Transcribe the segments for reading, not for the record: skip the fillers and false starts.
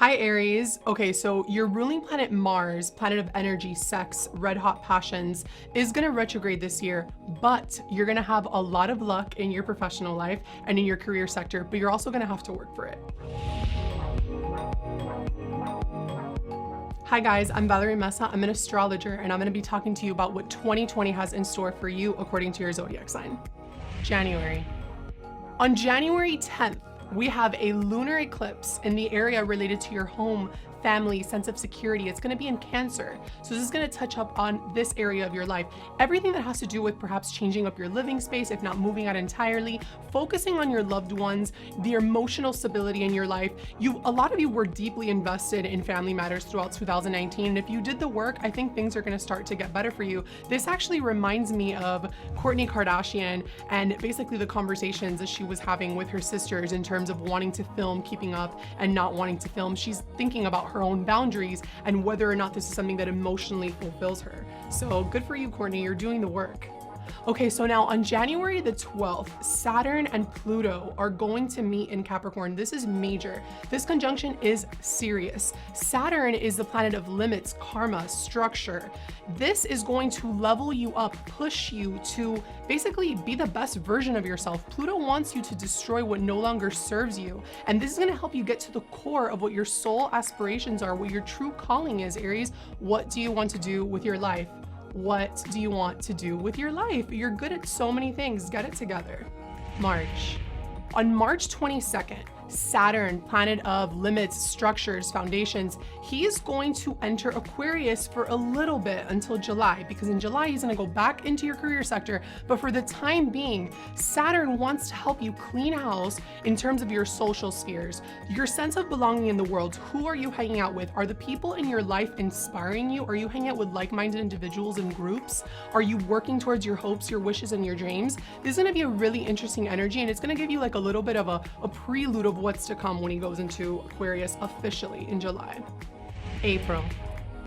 Hi Aries. Okay, so your ruling planet Mars, planet of energy, sex, red hot passions, is gonna retrograde this year, but you're gonna have a lot of luck in your professional life and in your career sector, but you're also gonna have to work for it. Hi guys, I'm Valerie Mesa. I'm an astrologer and I'm gonna be talking to you about what 2020 has in store for you according to your zodiac sign. January. On January 10th, we have a lunar eclipse in the area related to your home, family, sense of security. It's going to be in Cancer. So this is going to touch up on this area of your life. Everything that has to do with perhaps changing up your living space, if not moving out entirely, focusing on your loved ones, the emotional stability in your life. A lot of you were deeply invested in family matters throughout 2019. And if you did the work, I think things are going to start to get better for you. This actually reminds me of Kourtney Kardashian and basically the conversations that she was having with her sisters in terms of wanting to film, keeping up, and not wanting to film. She's thinking about her own boundaries and whether or not this is something that emotionally fulfills her. So good for you, Kourtney, you're doing the work. Okay, so now on January the 12th, Saturn and Pluto are going to meet in Capricorn. This is major. This conjunction is serious. Saturn is the planet of limits, karma, structure. This is going to level you up, push you to basically be the best version of yourself. Pluto wants you to destroy what no longer serves you. And this is going to help you get to the core of what your soul aspirations are, what your true calling is, Aries. What do you want to do with your life? What do you want to do with your life? You're good at so many things. Get it together. March. On March 22nd, Saturn, planet of limits, structures, foundations, he is going to enter Aquarius for a little bit until July, because in July he's going to go back into your career sector. But for the time being, Saturn wants to help you clean house in terms of your social spheres, your sense of belonging in the world. Who are you hanging out with? Are the people in your life inspiring you? Are you hanging out with like-minded individuals and groups? Are you working towards your hopes, your wishes, and your dreams? This is going to be a really interesting energy, and it's going to give you like a little bit of a prelude of what's to come when he goes into Aquarius officially in July. April.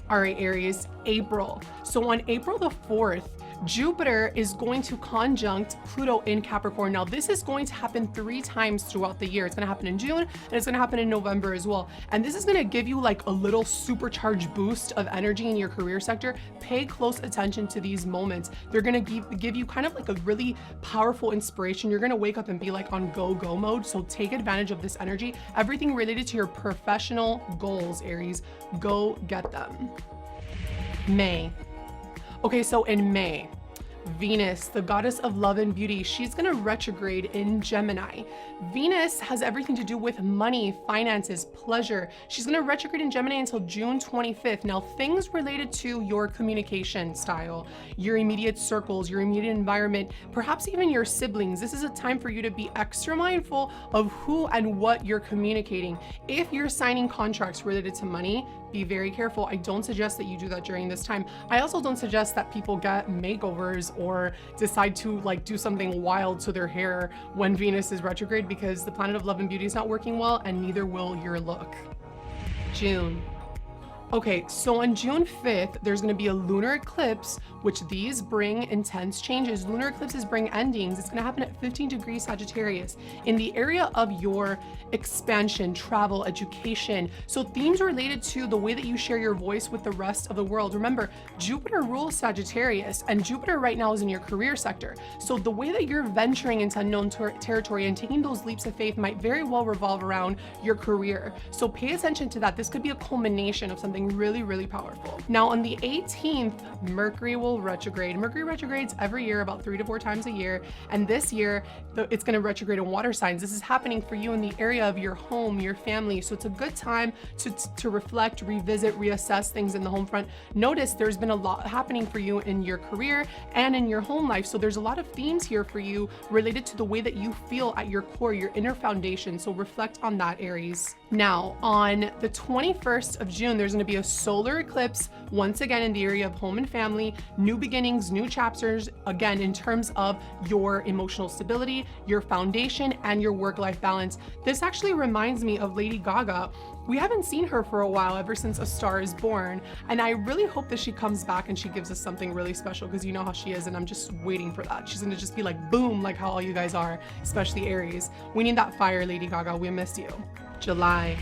All right, Aries, April. So on April the 4th, Jupiter is going to conjunct Pluto in Capricorn. Now, this is going to happen 3 times throughout the year. It's going to happen in June and it's going to happen in November as well. And this is going to give you like a little supercharged boost of energy in your career sector. Pay close attention to these moments. They're going to give you kind of like a really powerful inspiration. You're going to wake up and be like on go mode. So take advantage of this energy. Everything related to your professional goals, Aries, go get them. May. Okay, so in May, Venus, the goddess of love and beauty, she's gonna retrograde in Gemini. Venus has everything to do with money, finances, pleasure. She's gonna retrograde in Gemini until June 25th. Now, things related to your communication style, your immediate circles, your immediate environment, perhaps even your siblings, this is a time for you to be extra mindful of who and what you're communicating. If you're signing contracts related to money, be very careful. I don't suggest that you do that during this time. I also don't suggest that people get makeovers or decide to like do something wild to their hair when Venus is retrograde, because the planet of love and beauty is not working well, and neither will your look. June. Okay, so on June 5th, there's going to be a lunar eclipse, which these bring intense changes. Lunar eclipses bring endings. It's going to happen at 15 degrees Sagittarius in the area of your expansion, travel, education. So themes related to the way that you share your voice with the rest of the world. Remember, Jupiter rules Sagittarius, and Jupiter right now is in your career sector. So the way that you're venturing into unknown territory and taking those leaps of faith might very well revolve around your career. So pay attention to that. This could be a culmination of something really, really powerful. Now on the 18th, Mercury will retrograde. Mercury retrogrades every year about 3 to 4 times a year. And this year, it's going to retrograde in water signs. This is happening for you in the area of your home, your family. So it's a good time to reflect, revisit, reassess things in the home front. Notice there's been a lot happening for you in your career and in your home life. So there's a lot of themes here for you related to the way that you feel at your core, your inner foundation. So reflect on that, Aries. Now, on the 21st of June, there's going to be a solar eclipse, once again in the area of home and family, new beginnings, new chapters, again, in terms of your emotional stability, your foundation, and your work-life balance. This actually reminds me of Lady Gaga. We haven't seen her for a while, ever since A Star Is Born, and I really hope that she comes back and she gives us something really special, because you know how she is, and I'm just waiting for that. She's gonna just be like, boom, like how all you guys are, especially Aries. We need that fire, Lady Gaga. We missed you. July.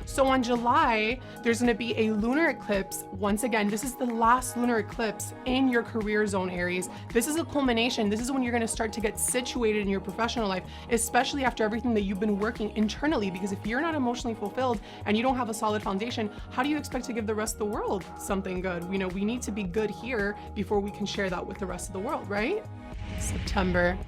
So on July, there's going to be a lunar eclipse. Once again, this is the last lunar eclipse in your career zone, Aries. This is a culmination. This is when you're going to start to get situated in your professional life, especially after everything that you've been working internally. Because if you're not emotionally fulfilled and you don't have a solid foundation, how do you expect to give the rest of the world something good? You know, we need to be good here before we can share that with the rest of the world, right? September.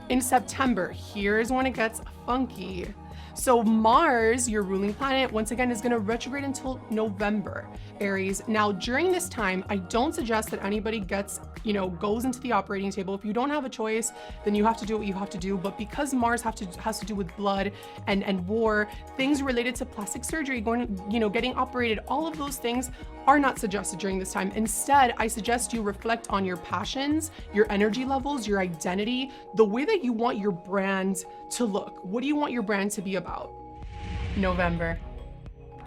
In September, here's when it gets funky. So Mars, your ruling planet, once again is going to retrograde until November, Aries. Now, during this time, I don't suggest that anybody goes into the operating table. If you don't have a choice, then you have to do what you have to do. But because Mars has to do with blood and war, things related to plastic surgery, getting operated, all of those things are not suggested during this time. Instead, I suggest you reflect on your passions, your energy levels, your identity, the way that you want your brand to look. What do you want your brand to be about? November.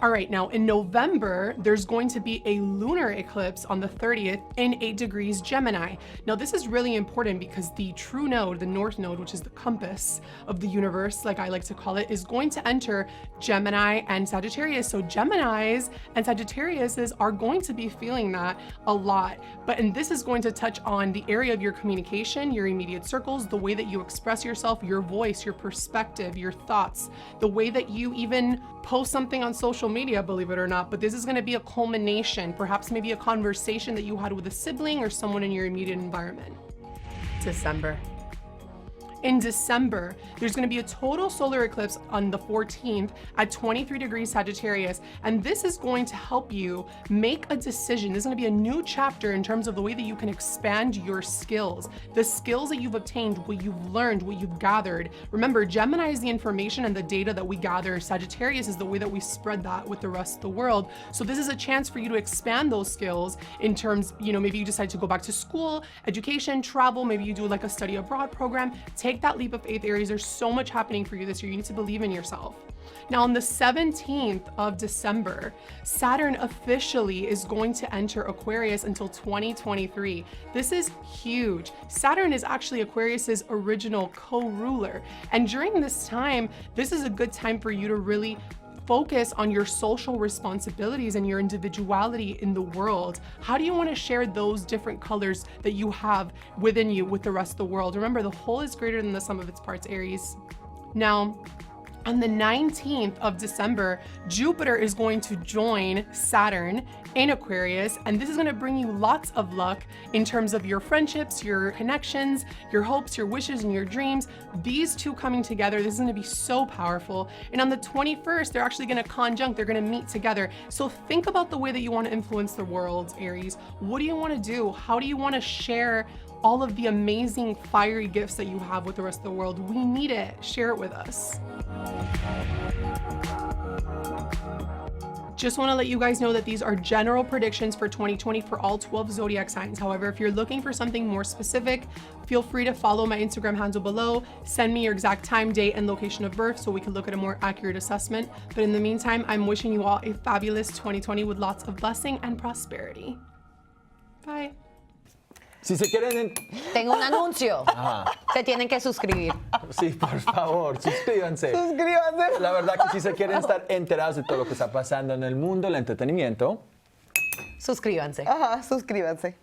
All right, now in November, there's going to be a lunar eclipse on the 30th in 8 degrees Gemini. Now, this is really important because the true node, the north node, which is the compass of the universe, like I like to call it, is going to enter Gemini and Sagittarius. So Geminis and Sagittariuses are going to be feeling that a lot. And this is going to touch on the area of your communication, your immediate circles, the way that you express yourself, your voice, your perspective, your thoughts, the way that you even post something on social media, believe it or not. But this is going to be a culmination, perhaps maybe a conversation that you had with a sibling or someone in your immediate environment. December. In December, there's going to be a total solar eclipse on the 14th at 23 degrees Sagittarius. And this is going to help you make a decision. This is going to be a new chapter in terms of the way that you can expand your skills, the skills that you've obtained, what you've learned, what you've gathered. Remember, Gemini is the information and the data that we gather. Sagittarius is the way that we spread that with the rest of the world. So this is a chance for you to expand those skills in terms, maybe you decide to go back to school, education, travel, maybe you do like a study abroad program. Take that leap of faith, Aries. There's so much happening for you this year. You need to believe in yourself. Now, on the 17th of December, Saturn officially is going to enter Aquarius until 2023. This is huge. Saturn is actually Aquarius's original co-ruler. And during this time, this is a good time for you to really focus on your social responsibilities and your individuality in the world. How do you want to share those different colors that you have within you with the rest of the world? Remember, the whole is greater than the sum of its parts, Aries. Now, on the 19th of December, Jupiter is going to join Saturn in Aquarius, and this is going to bring you lots of luck in terms of your friendships, your connections, your hopes, your wishes, and your dreams. These two coming together, this is going to be so powerful. And on the 21st, they're actually going to conjunct, they're going to meet together. So think about the way that you want to influence the world, Aries. What do you want to do? How do you want to share all of the amazing fiery gifts that you have with the rest of the world? We need it. Share it with us. Just want to let you guys know that these are general predictions for 2020 for all 12 zodiac signs. However, if you're looking for something more specific, feel free to follow my Instagram handle below. Send me your exact time, date, and location of birth so we can look at a more accurate assessment. But in the meantime, I'm wishing you all a fabulous 2020 with lots of blessing and prosperity. Bye. Si se quieren... Tengo un anuncio. Se tienen que suscribir. Sí, por favor, suscríbanse. Suscríbanse. La verdad que si se quieren estar enterados de todo lo que está pasando en el mundo del entretenimiento... Suscríbanse. Ajá, suscríbanse.